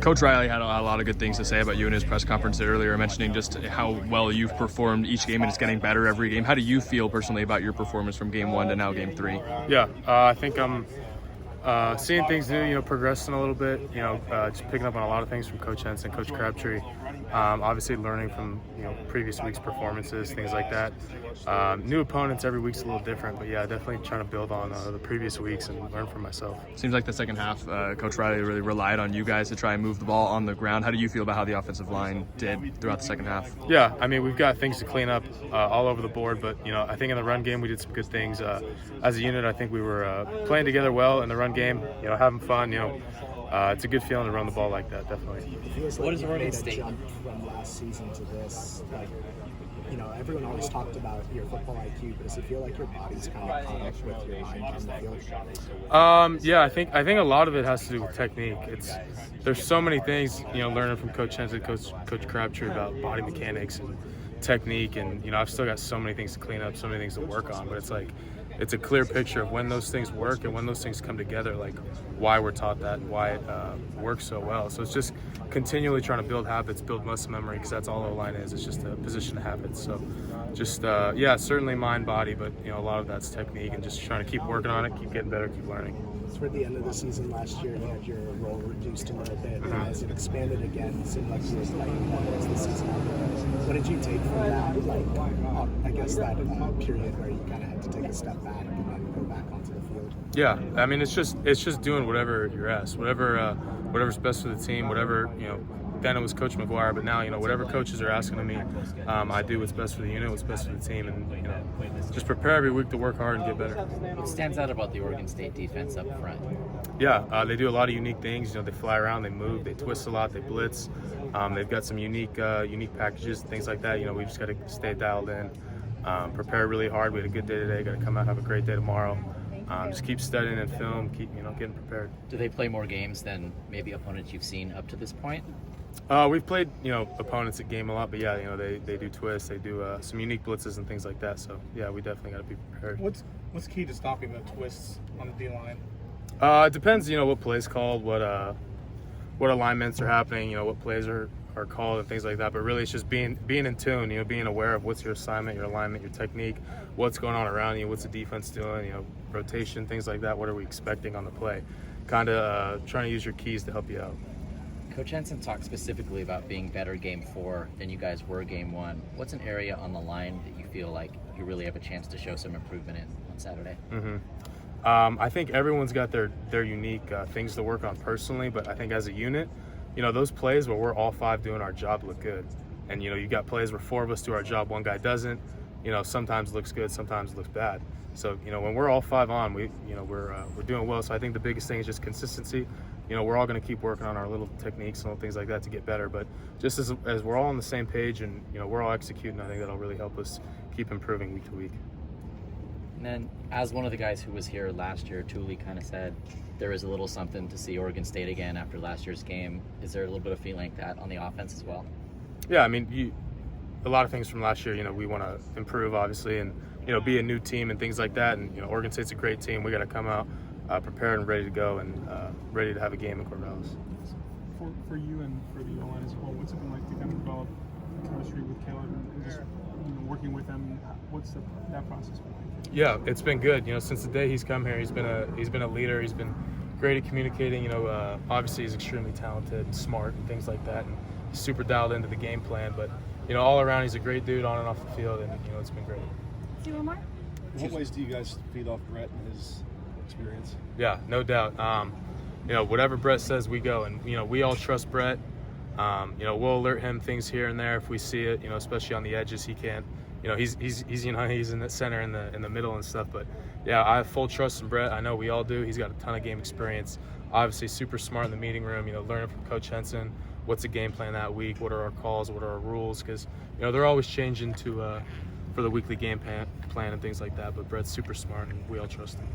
Coach Riley had a lot of good things to say about you in his press conference earlier, mentioning just how well you've performed each game and it's getting better every game. How do you feel personally about your performance from game 1 to now game 3? Yeah, I think I'm seeing things new, progressing a little bit, just picking up on a lot of things from Coach Henson, Coach Crabtree. Obviously learning from, previous week's performances, things like that. New opponents every week's a little different, but yeah, definitely trying to build on the previous weeks and learn from myself. Seems like the second half, Coach Riley really relied on you guys to try and move the ball on the ground. How do you feel about how the offensive line did throughout the second half? Yeah, I mean, we've got things to clean up all over the board, but, I think in the run game we did some good things. As a unit, I think we were playing together well in the run game, having fun, it's a good feeling to run the ball like that, definitely. What is Oregon State from last season to this? Everyone always talked about your football IQ, but does it feel like your body's kind of caught up with your mind on the field? Yeah, I think a lot of it has to do with technique. There's so many things, learning from Coach Henson, Coach Crabtree about body mechanics and technique, and I've still got so many things to clean up, so many things to work on, but it's a clear picture of when those things work and when those things come together, like why we're taught that and why it works so well. So it's just continually trying to build habits, build muscle memory, because that's all O-line is. It's just a position of habits. So just, certainly mind, body, but, a lot of that's technique and just trying to keep working on it, keep getting better, keep learning. Toward the end of the season last year, you had your role reduced a little bit. As it expanded again, it seemed like you were playing more as the season ended. What did you take from that, I guess that period where you kind of had to take a step back and then go back onto the field? Yeah, I mean, it's just doing whatever you're asked, whatever's best for the team, whatever, then it was Coach McGuire, but now, whatever coaches are asking of me, I do what's best for the unit, what's best for the team, and, just prepare every week to work hard and get better. What stands out about the Oregon State defense up front? Yeah, they do a lot of unique things. They fly around, they move, they twist a lot, they blitz. They've got some unique packages, things like that. We just got to stay dialed in, prepare really hard. We had a good day today, got to come out, have a great day tomorrow. Just keep studying and film, keep getting prepared. Do they play more games than maybe opponents you've seen up to this point? We've played opponents at game a lot, but yeah, they do twists, they do some unique blitzes and things like that. So yeah, we definitely got to be prepared. What's key to stopping the twists on the D line? It depends, what play's called, what alignments are happening, what plays are called and things like that. But really, it's just being in tune, being aware of what's your assignment, your alignment, your technique, what's going on around you, what's the defense doing, rotation, things like that. What are we expecting on the play? Kind of trying to use your keys to help you out. Coach Henson talked specifically about being better game 4 than you guys were game 1. What's an area on the line that you feel like you really have a chance to show some improvement in on Saturday? I think everyone's got their unique things to work on personally, but I think as a unit, those plays where we're all 5 doing our job look good. And, you got plays where 4 of us do our job, 1 guy doesn't. Sometimes it looks good, sometimes it looks bad. So, when we're all 5 on, we're doing well. So I think the biggest thing is just consistency. We're all going to keep working on our little techniques and little things like that to get better. But just as we're all on the same page and, we're all executing, I think that'll really help us keep improving week to week. And then, as one of the guys who was here last year, Thule kind of said there is a little something to see Oregon State again after last year's game. Is there a little bit of feeling like that on the offense as well? Yeah, I mean, a lot of things from last year, we want to improve, obviously, and, be a new team and things like that. And, Oregon State's a great team. We got to come out prepared and ready to go and ready to have a game in Corvallis. For you and for the O-line as well, what's it been like to kind of develop chemistry with Caleb and just working with them? What's that process been like? Yeah, it's been good. Since the day he's come here, he's been a leader. He's been great at communicating. Obviously he's extremely talented and smart and things like that, and he's super dialed into the game plan. But all around, he's a great dude on and off the field, and it's been great. See one more? In what ways do you guys feed off Brett and his experience? Yeah, no doubt. Whatever Brett says, we go, and we all trust Brett. We'll alert him things here and there if we see it. Especially on the edges, he can't. He's in the center, in the middle and stuff. But yeah, I have full trust in Brett. I know we all do. He's got a ton of game experience. Obviously, super smart in the meeting room. Learning from Coach Henson. What's the game plan that week? What are our calls? What are our rules? Because they're always changing for the weekly game plan and things like that. But Brett's super smart, and we all trust him.